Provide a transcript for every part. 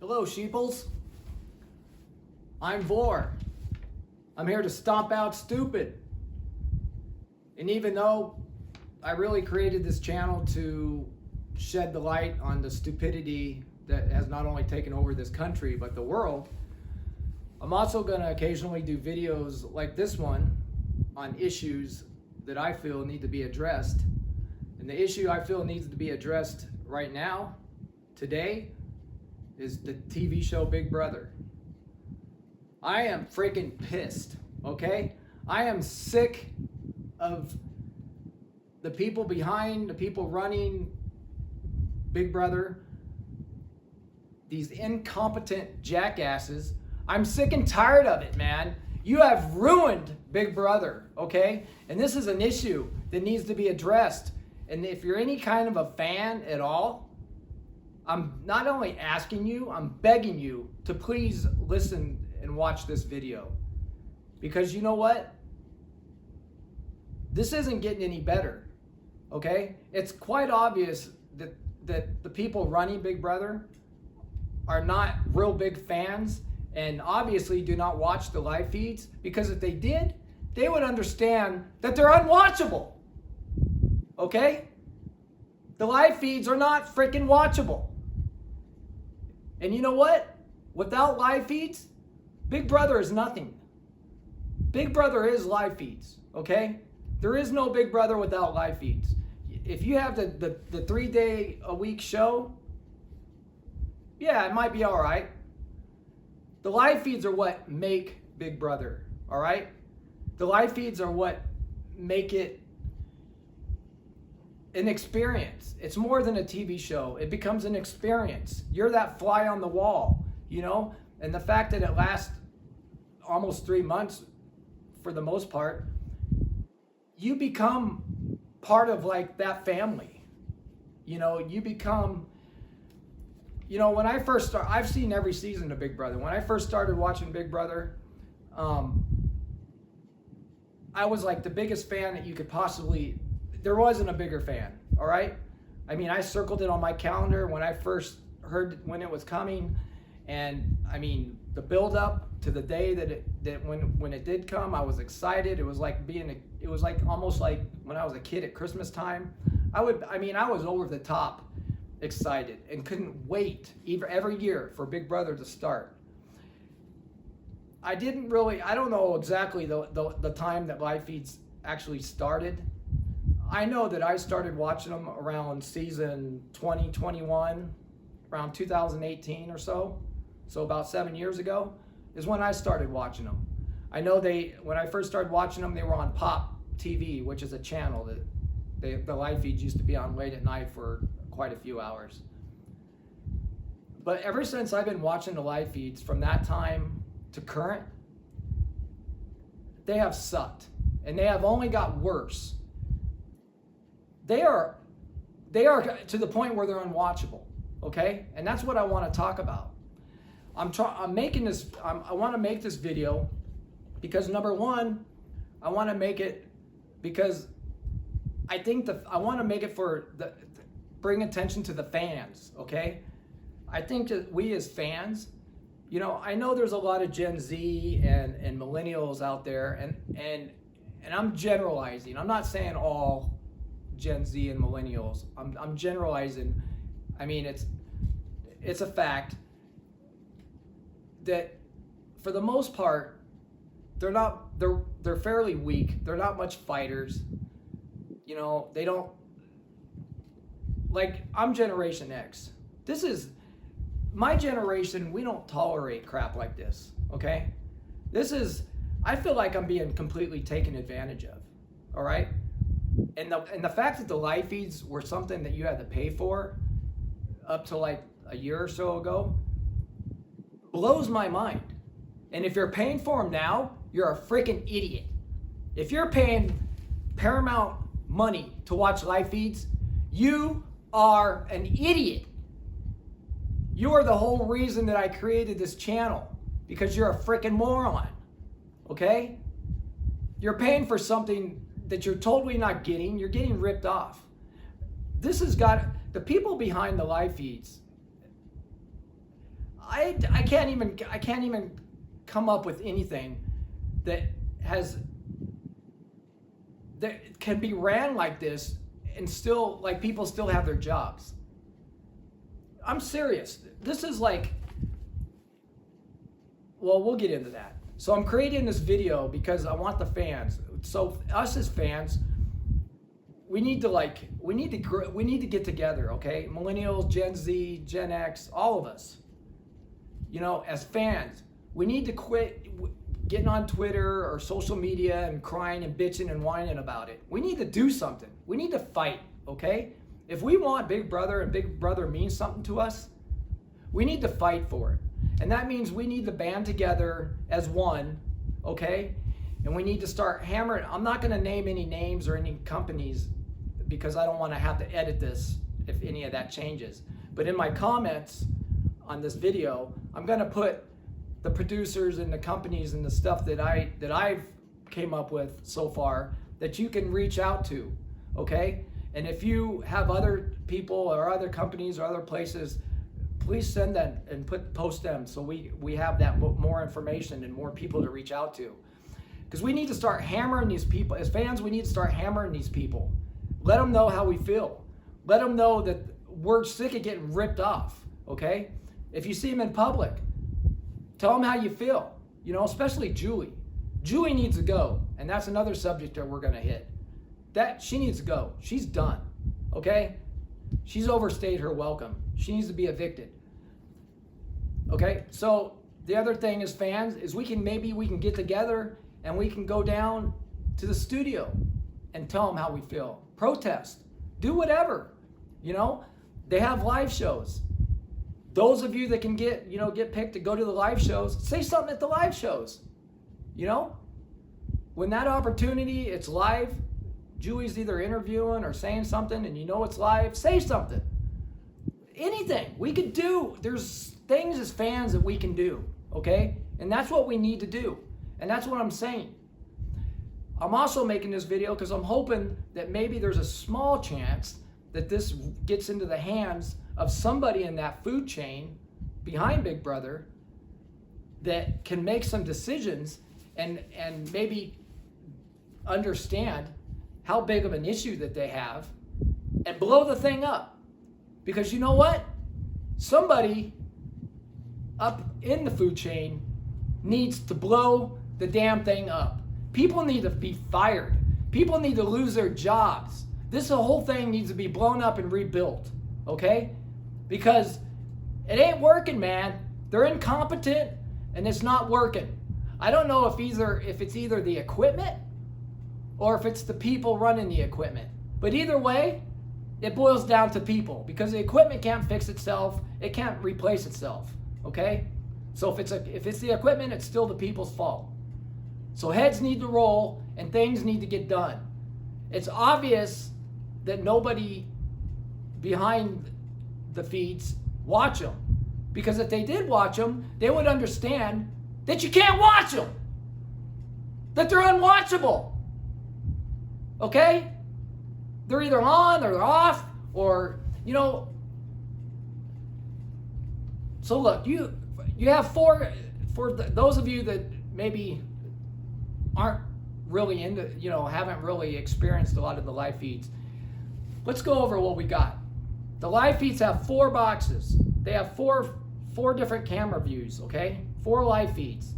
Hello, sheeples. I'm Vor. I'm here to stomp out stupid. And even though I really created this channel to shed the light on the stupidity that has not only taken over this country, but the world, I'm also going to occasionally do videos like this one on issues that I feel need to be addressed. And the issue I feel needs to be addressed right now, today, is the TV show Big Brother. I am freaking pissed, okay? I am sick of the people behind, the people running Big Brother, these incompetent jackasses. I'm sick and tired of it, man. You have ruined Big Brother, okay? And this is an issue that needs to be addressed. And if you're any kind of a fan at all, I'm not only asking you, I'm begging you to please listen and watch this video. Because you know what? This isn't getting any better, okay? It's quite obvious that the people running Big Brother are not real big fans and obviously do not watch the live feeds, because if they did, they would understand that they're unwatchable, okay? The live feeds are not freaking watchable. And you know what? Without live feeds, Big Brother is nothing. Big Brother is live feeds, okay? There is no Big Brother without live feeds. If you have the 3-day-a-week show, yeah, it might be all right. The live feeds are what make Big Brother, all right? The live feeds are what make it an experience. It's more than a TV show. It becomes an experience. You're that fly on the wall, you know? And the fact that it lasts almost 3 months, for the most part, you become part of like that family. You know, you become, you know, when I first started, I've seen every season of Big Brother. When I first started watching Big Brother, I was like the biggest fan that you could possibly, there wasn't a bigger fan, all right? I mean, I circled it on my calendar when I first heard when it was coming. And I mean, the build up to the day that when it did come, I was excited. It was like it was like almost like when I was a kid at Christmas time. I was over the top excited and couldn't wait every year for Big Brother to start. I don't know exactly the time that live feeds actually started. I know that I started watching them around season 2021, around 2018 or so. So about 7 years ago is when I started watching them. I know when I first started watching them, they were on Pop TV, which is a channel that the live feeds used to be on late at night for quite a few hours. But ever since I've been watching the live feeds from that time to current, they have sucked, and they have only got worse. They are to the point where they're unwatchable, okay? And that's what I want to talk about. I want to make this video because, number one, I want to make it because I think I want to make it bring attention to the fans, okay? I think that we as fans, you know, I know there's a lot of Gen Z and millennials out there, and I'm generalizing. I'm not saying all Gen Z and millennials. I'm generalizing. I mean, it's a fact that for the most part, they're fairly weak. They're not much fighters. You know, they don't, like, I'm Generation X. This is my generation. We don't tolerate crap like this, okay? I feel like I'm being completely taken advantage of, all right? And the fact that the live feeds were something that you had to pay for up to like a year or so ago blows my mind. And if you're paying for them now, you're a freaking idiot. If you're paying Paramount money to watch live feeds, you are an idiot. You are the whole reason that I created this channel, because you're a freaking moron, okay? You're paying for something that you're totally not getting. You're getting ripped off. This has got, the people behind the live feeds, I can't even come up with anything that can be ran like this and still, like, people still have their jobs. I'm serious. This is like, well, we'll get into that. So I'm creating this video because I want the fans. So us as fans, we need to get together, okay? Millennials, Gen Z, Gen X, all of us. You know, as fans, we need to quit getting on Twitter or social media and crying and bitching and whining about it. We need to do something. We need to fight, okay? If we want Big Brother and Big Brother means something to us, we need to fight for it. And that means we need to band together as one, okay? And we need to start hammering. I'm not going to name any names or any companies because I don't want to have to edit this if any of that changes. But in my comments on this video, I'm going to put the producers and the companies and the stuff that I've came up with so far that you can reach out to, okay? And if you have other people or other companies or other places, please send them and post them so we have that more information and more people to reach out to. Because we need to start hammering these people. As fans, we need to start hammering these people. Let them know how we feel. Let them know that we're sick of getting ripped off, okay? If you see them in public, tell them how you feel, you know, especially Julie. Julie needs to go, and that's another subject that we're going to hit. She needs to go. She's done, okay? She's overstayed her welcome. She needs to be evicted. Okay, so the other thing as fans is maybe we can get together and we can go down to the studio and tell them how we feel. Protest. Do whatever. You know, they have live shows. Those of you that can get picked to go to the live shows, say something at the live shows. You know, when that opportunity, it's live, Julie's either interviewing or saying something and you know it's live, say something. Anything we could do. There's things as fans that we can do, okay? And that's what we need to do. And that's what I'm saying. I'm also making this video because I'm hoping that maybe there's a small chance that this gets into the hands of somebody in that food chain behind Big Brother that can make some decisions and maybe understand how big of an issue that they have and blow the thing up. Because you know what? Somebody up in the food chain needs to blow the damn thing up. People need to be fired. People need to lose their jobs. This whole thing needs to be blown up and rebuilt, okay? Because it ain't working, man. They're incompetent and it's not working. I don't know if it's either the equipment or if it's the people running the equipment. But either way, it boils down to people because the equipment can't fix itself. It can't replace itself, okay? So if it's the equipment, it's still the people's fault. So heads need to roll and things need to get done. It's obvious that nobody behind the feeds watch them. Because if they did watch them, they would understand that you can't watch them. That they're unwatchable. Okay? They're either on or they're off or, you know. So look, you have for those of you that maybe aren't really into, haven't really experienced a lot of the live feeds. Let's go over what we got. The live feeds have 4 boxes. They have four different camera views, okay? 4 live feeds,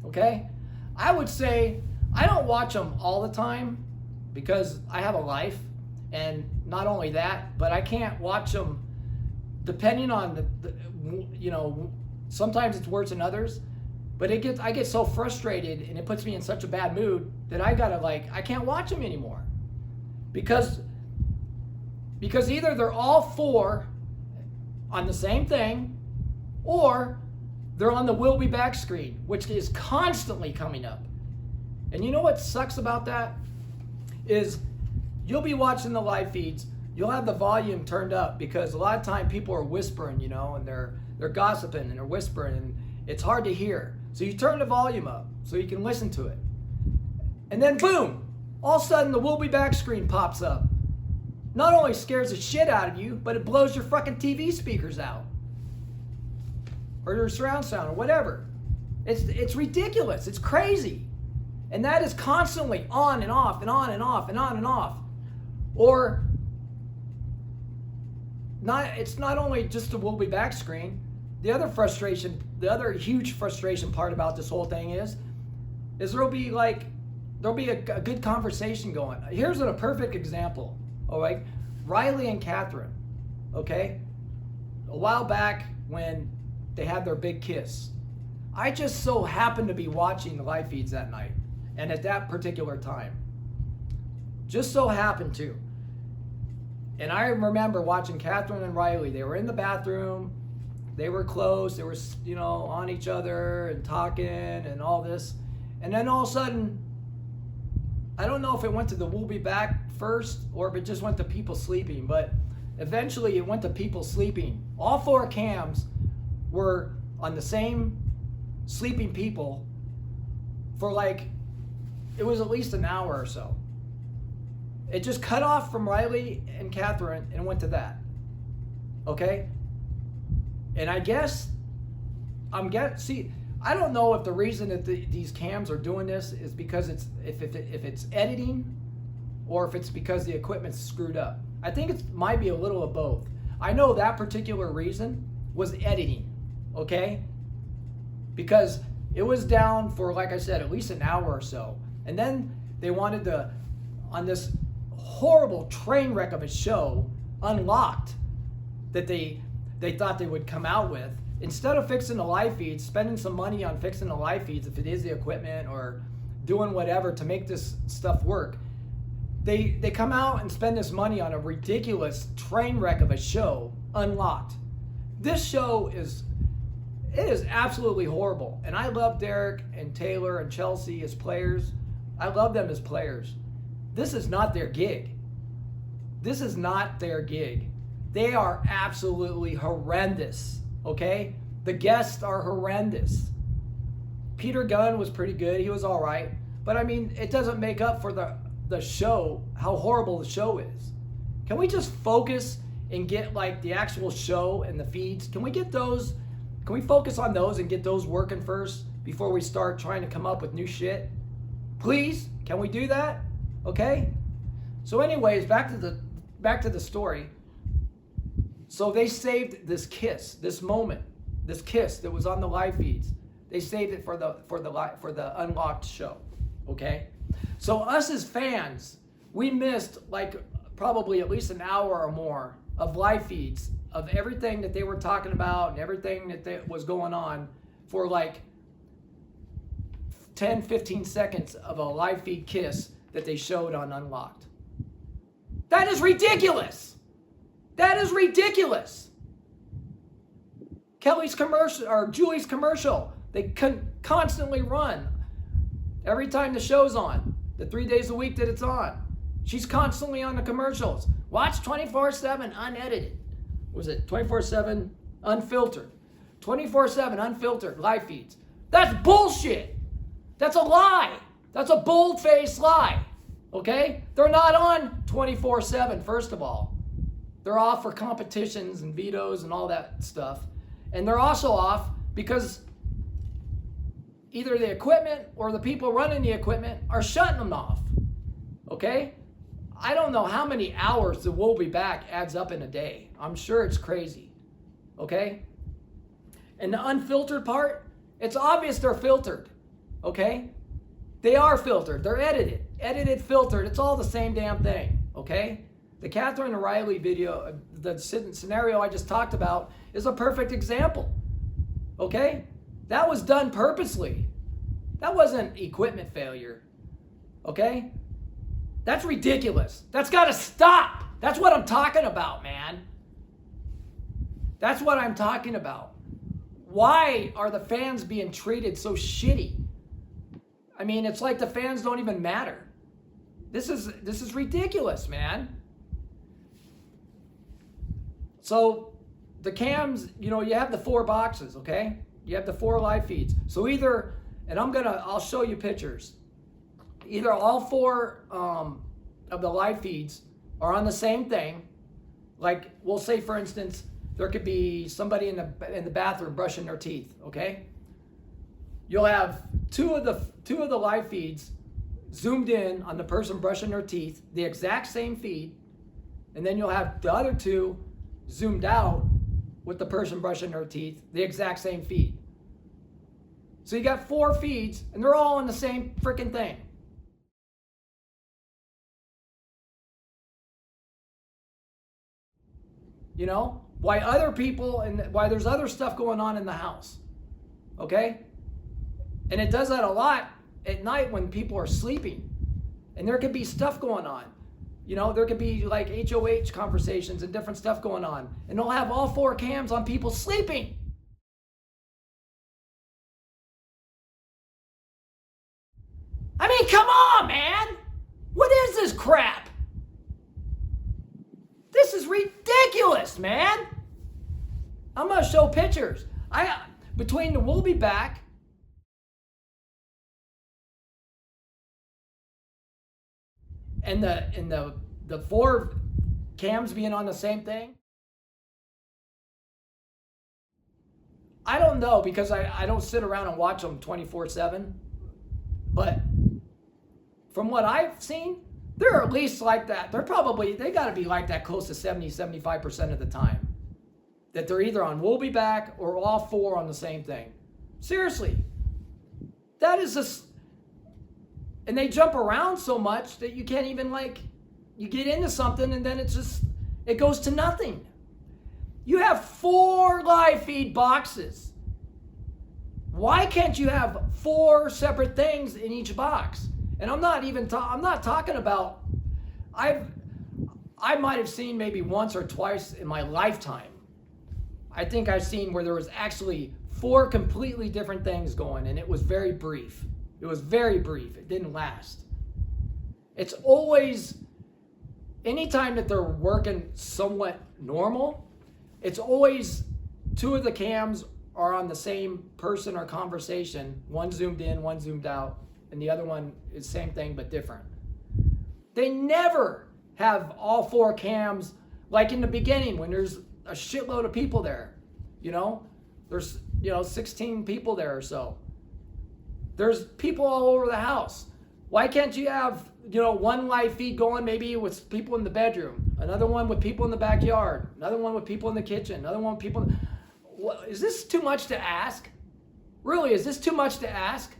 okay? I would say I don't watch them all the time because I have a life, and not only that, but I can't watch them depending on sometimes it's worse than others, but I get so frustrated and it puts me in such a bad mood that I can't watch them anymore because either they're all 4 on the same thing or they're on the "will be back" screen, which is constantly coming up. And you know what sucks about that is you'll be watching the live feeds, you'll have the volume turned up because a lot of time people are whispering, and they're gossiping and they're whispering and it's hard to hear. So you turn the volume up so you can listen to it. And then boom, all of a sudden the "will be back" screen pops up. Not only scares the shit out of you, but it blows your fucking TV speakers out. or their surround sound or whatever. It's ridiculous. It's crazy. And that is constantly on and off and on and off and on and off. Or it's not only just the we'll be back screen. The other huge frustration part about this whole thing is there'll be a good conversation going. Here's a perfect example. All right, Riley and Catherine. Okay, a while back when they had their big kiss, I just so happened to be watching the live feeds that night, and at that particular time, just so happened to. And I remember watching Catherine and Riley. They were in the bathroom. They were close. They were, on each other and talking and all this. And then all of a sudden, I don't know if it went to the we'll be back first or if it just went to people sleeping, but eventually it went to people sleeping. All 4 cams were on the same sleeping people for it was at least an hour or so. It just cut off from Riley and Catherine and went to that. Okay? And I guess I don't know if the reason that these cams are doing this is because if it's editing or if it's because the equipment's screwed up. I think it might be a little of both. I know that particular reason was editing, okay? Because it was down for, like I said, at least an hour or so. And then they wanted to, on this horrible train wreck of a show, Unlocked, that they thought they would come out with, instead of fixing the live feeds, spending some money on fixing the live feeds if it is the equipment or doing whatever to make this stuff work, they come out and spend this money on a ridiculous train wreck of a show, Unlocked. This show is absolutely horrible. And I love Derek and Taylor and Chelsea as players. I love them as players. This is not their gig. This is not their gig. They are absolutely horrendous, okay? The guests are horrendous. Peter Gunn was pretty good. He was all right. But, I mean, it doesn't make up for the show, how horrible the show is. Can we just focus and get, the actual show and the feeds? Can we get those? Can we focus on those and get those working first before we start trying to come up with new shit? Please, can we do that? Okay? So anyways, back to the story. So they saved this kiss, this moment, this kiss that was on the live feeds. They saved it for the Unlocked show. Okay? So us as fans, we missed probably at least an hour or more of live feeds of everything that they were talking about and everything that was going on for 10, 15 seconds of a live feed kiss that they showed on Unlocked. That is ridiculous. That is ridiculous. Kelly's commercial or Julie's commercial, they constantly run every time the show's on, the 3 days a week that it's on. She's constantly on the commercials. Watch 24/7 unedited. Was it 24/7 unfiltered? 24/7 unfiltered live feeds. That's bullshit. That's a lie. That's a bold-faced lie. Okay? They're not on 24/7, first of all. They're off for competitions and vetoes and all that stuff. And they're also off because either the equipment or the people running the equipment are shutting them off. Okay? I don't know how many hours the We'll Be Back adds up in a day. I'm sure it's crazy. Okay? And the unfiltered part, it's obvious they're filtered. Okay? They are filtered. They're edited. Edited, filtered. It's all the same damn thing. Okay? The Catherine and Riley video, the scenario I just talked about, is a perfect example. Okay? That was done purposely. That wasn't equipment failure. Okay? That's ridiculous. That's got to stop. That's what I'm talking about, man. That's what I'm talking about. Why are the fans being treated so shitty? I mean, it's like the fans don't even matter. This is ridiculous, man. So the cams, you have the 4 boxes, okay? You have the 4 live feeds. So either, and I'll show you pictures. Either all 4 of the live feeds are on the same thing. Like, we'll say, for instance, there could be somebody in the bathroom brushing their teeth, okay? You'll have two of the live feeds zoomed in on the person brushing their teeth, the exact same feed, and then you'll have the other two zoomed out with the person brushing their teeth, the exact same feed. So you got 4 feeds, and they're all in the same freaking thing. You know, why other people and why there's other stuff going on in the house, okay? And it does that a lot at night when people are sleeping, and there could be stuff going on. You know, there could be like HOH conversations and different stuff going on, and they'll have all 4 cams on people sleeping. I mean, come on, man. What is this crap? This is ridiculous, man. I'm gonna show pictures. Between the we'll be back and the 4 cams being on the same thing. I don't know, because I don't sit around and watch them 24/7. But from what I've seen, they're at least like that. They got to be like that close to 70-75% of the time. That they're either on we'll be back or all 4 on the same thing. Seriously. That is just, and they jump around so much that you can't even you get into something and then it goes to nothing. You have 4 live feed boxes. Why can't you have 4 separate things in each box? And I'm not talking about, I might have seen maybe once or twice in my lifetime. I think I've seen where there was actually 4 completely different things going, and it was very brief. It was very brief. It didn't last. It's always, anytime that they're working somewhat normal, it's always 2 of the cams are on the same person or conversation. One zoomed in, one zoomed out, and the other one is same thing but different. They never have all 4 cams like in the beginning when there's a shitload of people there. You know, there's 16 people there or so. There's people all over the house. Why can't you have one live feed going maybe with people in the bedroom, another one with people in the backyard, another one with people in the kitchen, another one with people is this too much to ask? Really, is this too much to ask?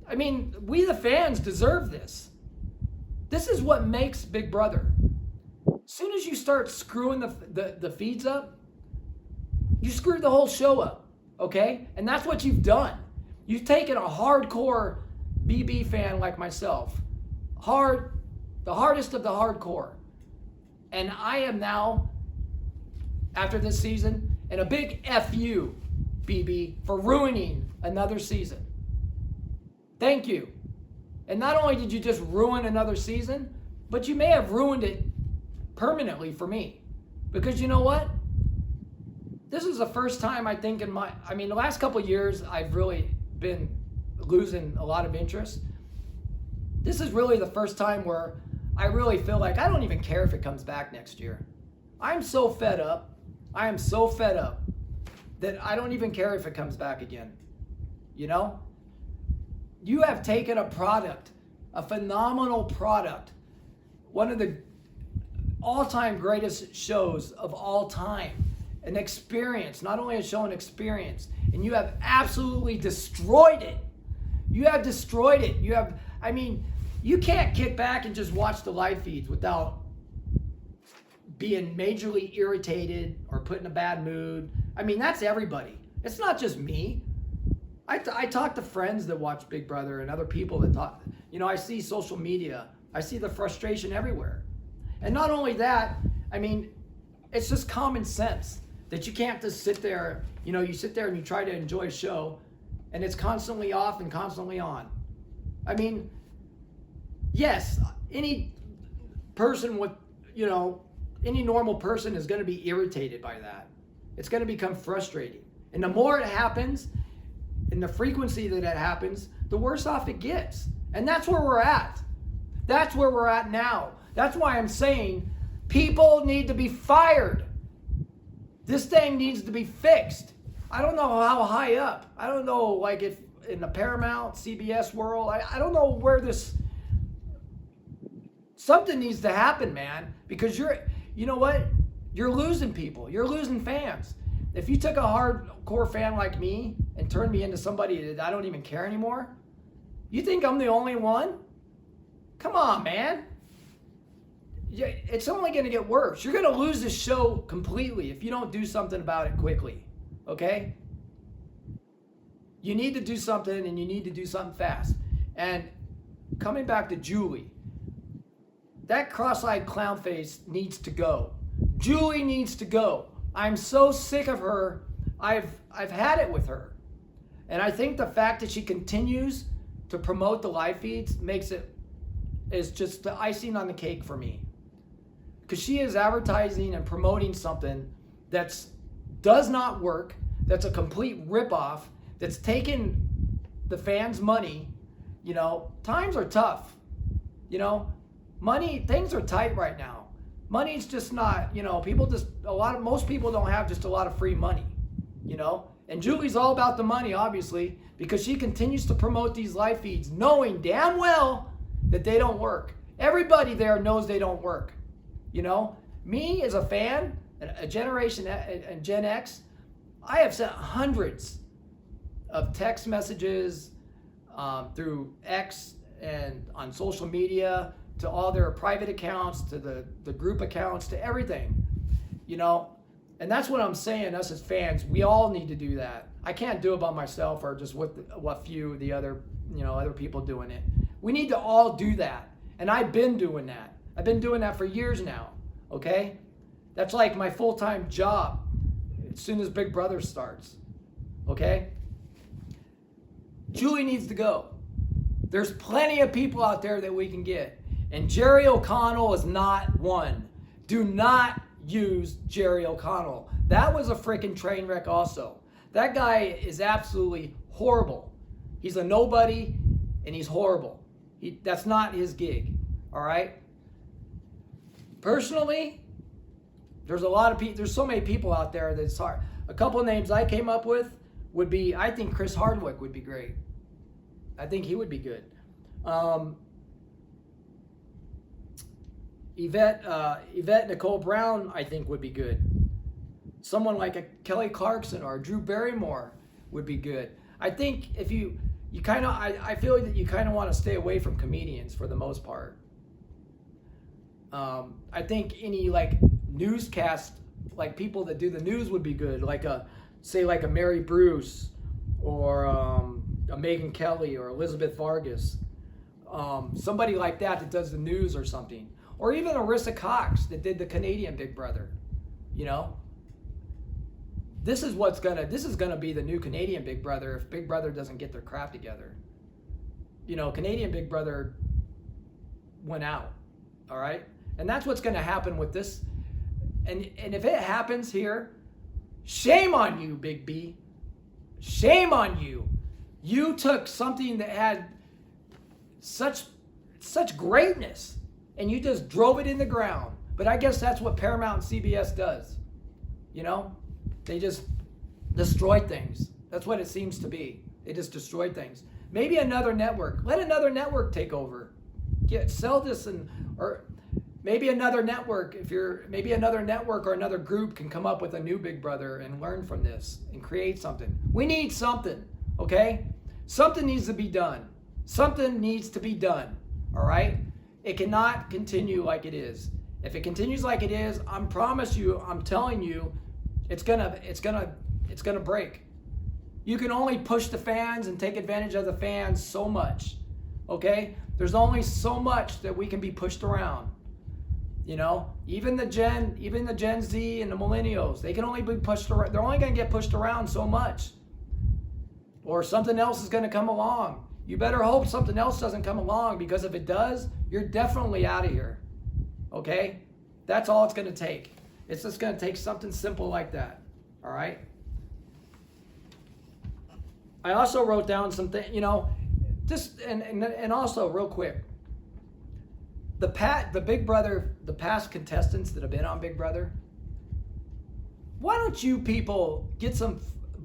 I mean, we the fans deserve this. This is what makes Big Brother. As soon as you start screwing the feeds up, you screwed the whole show up, okay? And that's what you've done. You've taken a hardcore BB fan like myself, the hardest of the hardcore. And I am now, after this season, and a big F you, BB, for ruining another season. Thank you. And not only did you just ruin another season, but you may have ruined it permanently for me. Because you know what? This is the first time I think the last couple of years I've really been losing a lot of interest. This is really the first time where I really feel like I don't even care if it comes back next year. I'm so fed up. I am so fed up that I don't even care if it comes back again. You know? You have taken a product, a phenomenal product, one of the all-time greatest shows of all time, an experience, not only a show, an experience, and you have absolutely destroyed it. You have destroyed it. You can't kick back and just watch the live feeds without being majorly irritated or put in a bad mood. I mean, that's everybody. It's not just me. I talk to friends that watch Big Brother and other people that talk. I see social media. I see the frustration everywhere. And not only that, it's just common sense that you can't just sit there, you sit there and you try to enjoy a show and it's constantly off and constantly on. Yes, any person with, any normal person is going to be irritated by that. It's going to become frustrating. And the more it happens, and the frequency that it happens, the worse off it gets. And that's where we're at. That's where we're at now. That's why I'm saying people need to be fired. This thing needs to be fixed. I don't know how high up. I don't know, like, if in the Paramount, CBS world, I don't know where this, something needs to happen, man, because you know what? You're losing people. You're losing fans. If you took a hardcore fan like me and turned me into somebody that I don't even care anymore, you think I'm the only one? Come on, man. It's only going to get worse. You're going to lose this show completely if you don't do something about it quickly, okay? You need to do something, and you need to do something fast. And coming back to Julie, that cross-eyed clown face needs to go. Julie needs to go. I'm so sick of her. I've had it with her. And I think the fact that she continues to promote the live feeds is just the icing on the cake for me. Because she is advertising and promoting something that does not work, that's a complete ripoff, that's taking the fans' money. You know, times are tough. You know, things are tight right now. Money's just not, you know, most people don't have just a lot of free money, you know. And Julie's all about the money, obviously, because she continues to promote these live feeds, knowing damn well that they don't work. Everybody there knows they don't work. You know, me as a fan, a generation and Gen X, I have sent hundreds of text messages through X and on social media to all their private accounts, to the group accounts, to everything, you know. And that's what I'm saying, us as fans, we all need to do that. I can't do it by myself or just with what few the other people doing it. We need to all do that. And I've been doing that. I've been doing that for years now, okay? That's like my full-time job as soon as Big Brother starts, okay? Julie needs to go. There's plenty of people out there that we can get. And Jerry O'Connell is not one. Do not use Jerry O'Connell. That was a freaking train wreck also. That guy is absolutely horrible. He's a nobody and he's horrible. That's not his gig, all right? Personally, there's a lot of people, there's so many people out there that it's hard. A couple of names I came up with would be, I think Chris Hardwick would be great. I think he would be good. Yvette Nicole Brown, I think, would be good. Someone like a Kelly Clarkson or Drew Barrymore would be good. I think if you kind of, I feel that you kind of want to stay away from comedians for the most part. I think any like newscast, like people that do the news would be good. Like a Mary Bruce or a Megyn Kelly or Elizabeth Vargas. Somebody like that does the news or something. Or even Arissa Cox that did the Canadian Big Brother. You know? This is gonna be the new Canadian Big Brother if Big Brother doesn't get their crap together. You know, Canadian Big Brother went out. All right? And that's what's gonna happen with this. And if it happens here, shame on you, Big B. Shame on you. You took something that had such greatness and you just drove it in the ground. But I guess that's what Paramount and CBS does. You know? They just destroy things. That's what it seems to be. They just destroy things. Maybe another network. Let another network take over. Sell this or maybe another network. Maybe another network or another group can come up with a new Big Brother and learn from this and create something. We need something, okay? Something needs to be done. Something needs to be done, all right? It cannot continue like it is. If it continues like it is, I'm telling you, it's gonna break. You can only push the fans and take advantage of the fans so much, okay? There's only so much that we can be pushed around. You know, even the Gen Z and the millennials, they can only be pushed around. They're only going to get pushed around so much. Or something else is going to come along. You better hope something else doesn't come along, because if it does, you're definitely out of here. Okay? That's all it's going to take. It's just going to take something simple like that. All right? I also wrote down something, you know, just and also real quick. The Big Brother, the past contestants that have been on Big Brother, why don't you people get some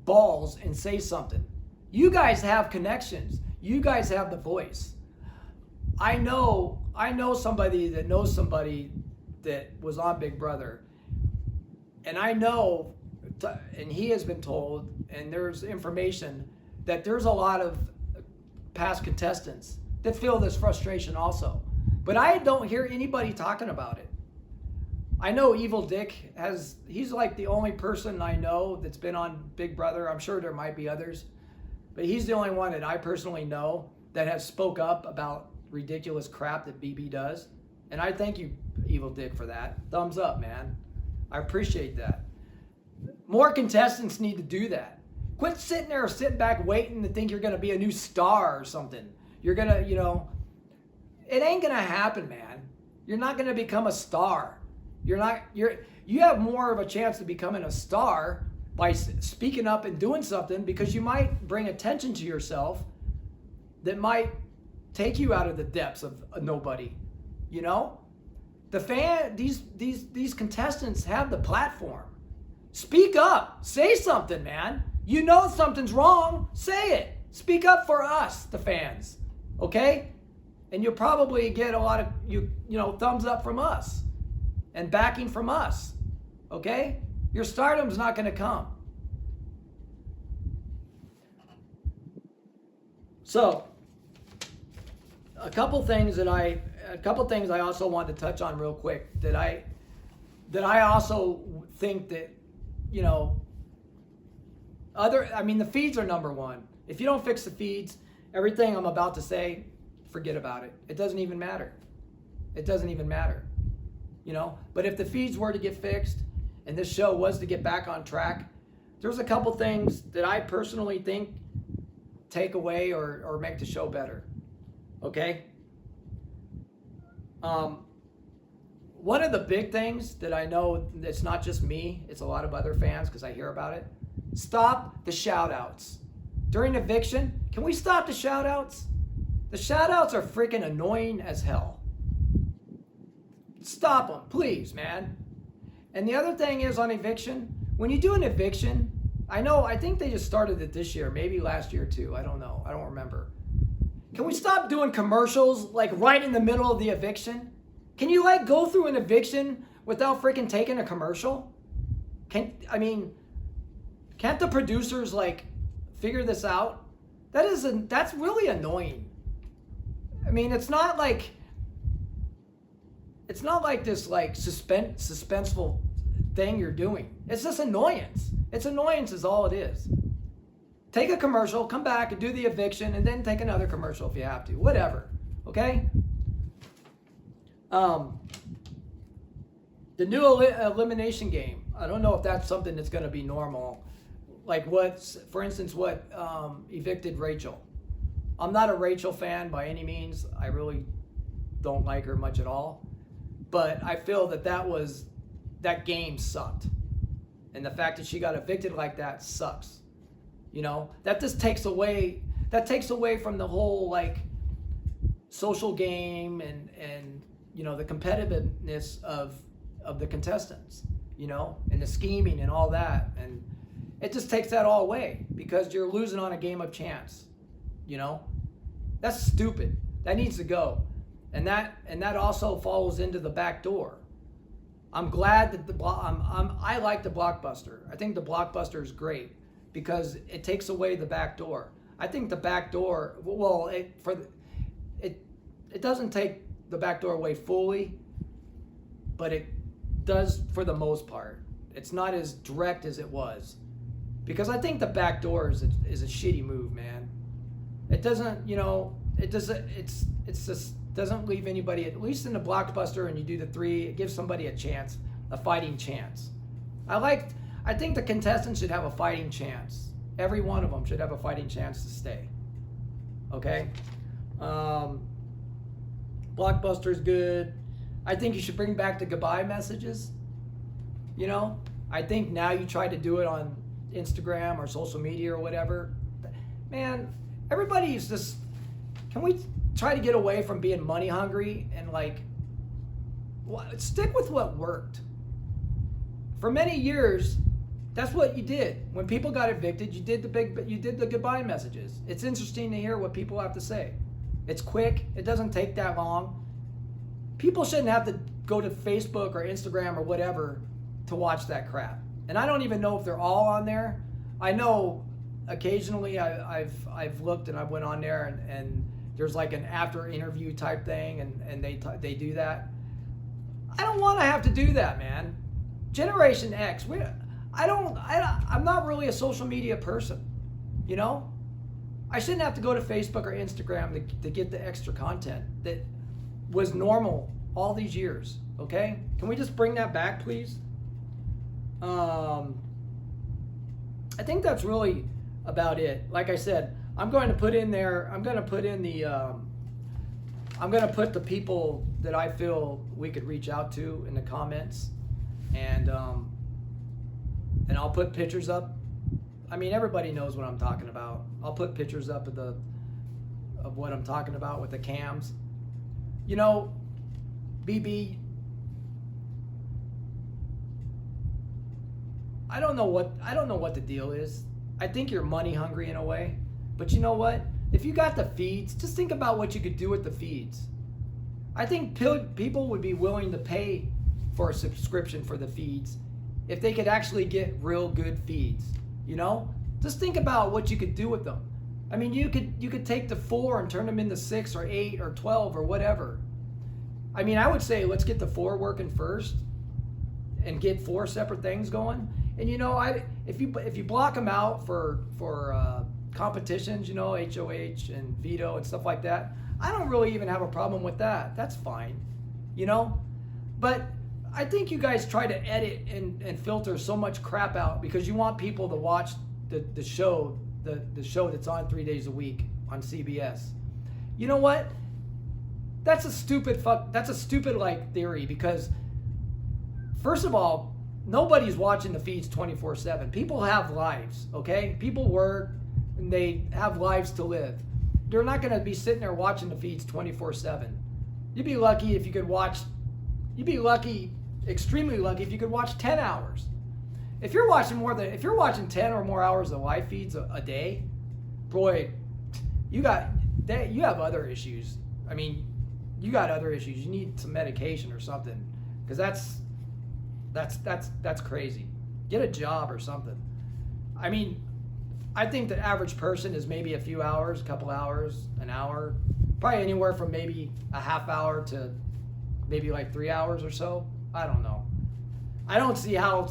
balls and say something? You guys have connections. You guys have the voice. I know somebody that knows somebody that was on Big Brother. And I know, and he has been told, and there's information that there's a lot of past contestants that feel this frustration also. But I don't hear anybody talking about it. I know Evil Dick he's like the only person I know that's been on Big Brother. I'm sure there might be others, but he's the only one that I personally know that has spoke up about ridiculous crap that BB does. And I thank you, Evil Dick, for that. Thumbs up, man. I appreciate that. More contestants need to do that. Quit sitting back waiting to think you're going to be a new star or something. You're going to, it ain't going to happen, man. You're not going to become a star. You have more of a chance of becoming a star by speaking up and doing something, because you might bring attention to yourself that might take you out of the depths of a nobody. These contestants have the platform. Speak up. Say something, man. You know something's wrong. Say it. Speak up for us, the fans. Okay? And you'll probably get a lot of thumbs up from us and backing from us. Okay? Your stardom's not going to come. So, a couple things I also wanted to touch on real quick that I also think that, the feeds are number one. If you don't fix the feeds, everything I'm about to say, forget about it. It doesn't even matter. It doesn't even matter. But if the feeds were to get fixed and this show was to get back on track, there's a couple things that I personally think take away or make the show better. Okay? One of the big things that I know, it's not just me, it's a lot of other fans because I hear about it. Stop the shout outs. During Eviction, can we stop the shout outs? The shout outs are freaking annoying as hell. Stop them, please, man. And the other thing is on Eviction, when you do an eviction, I think they just started it this year, maybe last year too. I don't know. I don't remember. Can we stop doing commercials like right in the middle of the eviction? Can you go through an eviction without freaking taking a commercial? Can't the producers figure this out? That's really annoying. It's not like this suspenseful thing you're doing. It's just annoyance. It's annoyance is all it is. Take a commercial, come back and do the eviction, and then take another commercial if you have to. Whatever. Okay? The new elimination game. I don't know if that's something that's going to be normal. For instance, what evicted Rachel. I'm not a Rachel fan by any means. I really don't like her much at all. But I feel that game sucked. And the fact that she got evicted like that sucks. That just takes away from the whole social game and the competitiveness of the contestants, and the scheming and all that. And it just takes that all away because you're losing on a game of chance. That's stupid. That needs to go. And that also falls into the back door. I'm glad that I like the blockbuster. I think the blockbuster is great because it takes away the back door. I think the back door, it doesn't take the back door away fully, but it does for the most part. It's not as direct as it was, because I think the back door is a shitty move, man. It doesn't, it's just doesn't leave anybody, at least in the blockbuster, and you do the 3, it gives somebody a chance, a fighting chance. I think the contestants should have a fighting chance. Every one of them should have a fighting chance to stay. Okay? Blockbuster's good. I think you should bring back the goodbye messages. I think now you try to do it on Instagram or social media or whatever. Man, everybody's just, can we try to get away from being money hungry and stick with what worked? For many years, That's what you did. When people got evicted, you did the goodbye messages. It's interesting to hear what people have to say. It's quick. It doesn't take that long. People shouldn't have to go to Facebook or Instagram or whatever to watch that crap. And I don't even know if they're all on there. I know occasionally I've looked and I went on there and there's like an after interview type thing and they do that. I don't want to have to do that, man. Generation X, I'm not really a social media person, you know? I shouldn't have to go to Facebook or Instagram to get the extra content that was normal all these years, okay? Can we just bring that back, please? I think that's really about it. Like I said, I'm going to put the people that I feel we could reach out to in the comments, and I'll put pictures up. I mean, everybody knows what I'm talking about. I'll put pictures up of what I'm talking about with the cams. You know, BB, I don't know what the deal is. I think you're money hungry in a way. But you know what? If you got the feeds, just think about what you could do with the feeds. I think people would be willing to pay for a subscription for the feeds if they could actually get real good feeds. You know? Just think about what you could do with them. I mean, you could take the 4 and turn them into 6 or 8 or 12 or whatever. I mean, I would say let's get the 4 working first and get 4 separate things going. And you know, if you block them out for competitions, you know, HOH and veto and stuff like that, I don't really even have a problem with that. That's fine, you know. But I think you guys try to edit and filter so much crap out because you want people to watch the show that's on 3 days a week on CBS. You know what? That's a stupid like theory because first of all, nobody's watching the feeds 24/7. People have lives, okay? People work and they have lives to live. They're not going to be sitting there watching the feeds 24/7. You'd be lucky if you could watch. You'd be lucky, extremely lucky, if you could watch 10 hours. If you're watching 10 or more hours of live feeds a day, boy, you have other issues. I mean, you got other issues. You need some medication or something, because that's crazy. Get a job or something. I mean, I think the average person is maybe a few hours, a couple hours, an hour, probably anywhere from maybe a half hour to maybe like 3 hours or so. I don't know. I don't see how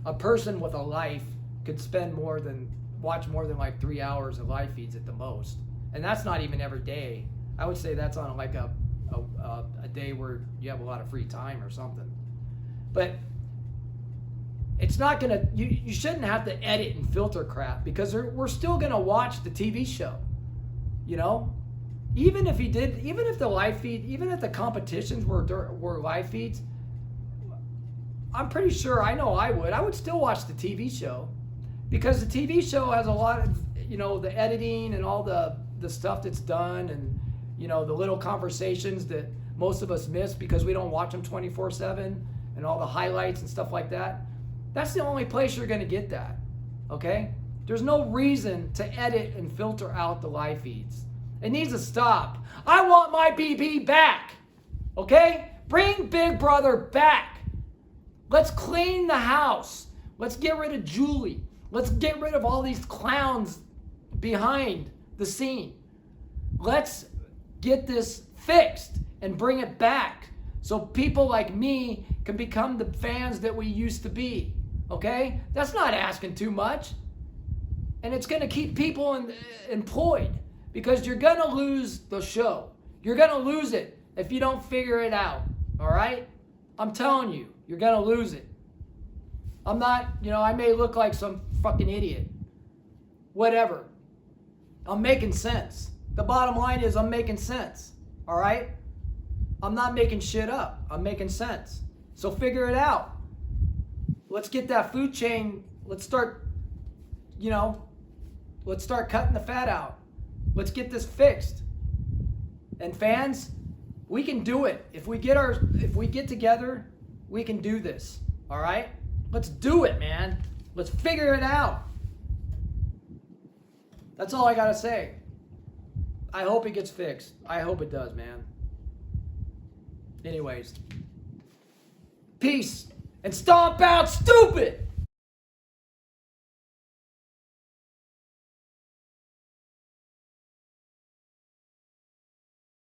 a person with a life could watch more than like 3 hours of live feeds at the most. And that's not even every day. I would say that's on like a day where you have a lot of free time or something. But it's not gonna, you shouldn't have to edit and filter crap because we're still gonna watch the TV show, you know? Even if the live feed, even if the competitions were live feeds, I'm pretty sure, I know I would still watch the TV show because the TV show has a lot of, you know, the editing and all the stuff that's done and, you know, the little conversations that most of us miss because we don't watch them 24/7 and all the highlights and stuff like that. That's the only place you're going to get that, okay? There's no reason to edit and filter out the live feeds. It needs to stop. I want my BB back, okay? Bring Big Brother back. Let's clean the house. Let's get rid of Julie. Let's get rid of all these clowns behind the scene. Let's get this fixed and bring it back so people like me can become the fans that we used to be. Okay? That's not asking too much. And it's going to keep people employed because you're going to lose the show. You're going to lose it if you don't figure it out. All right? I'm telling you, you're going to lose it. I'm not, you know, I may look like some fucking idiot. Whatever. I'm making sense. The bottom line is I'm making sense. All right? I'm not making shit up. I'm making sense. So figure it out. Let's get that food chain. Let's start, you know, let's start cutting the fat out. Let's get this fixed. And fans, we can do it. If we get together, we can do this. All right? Let's do it, man. Let's figure it out. That's all I gotta say. I hope it gets fixed. I hope it does, man. Anyways, peace and stomp out stupid!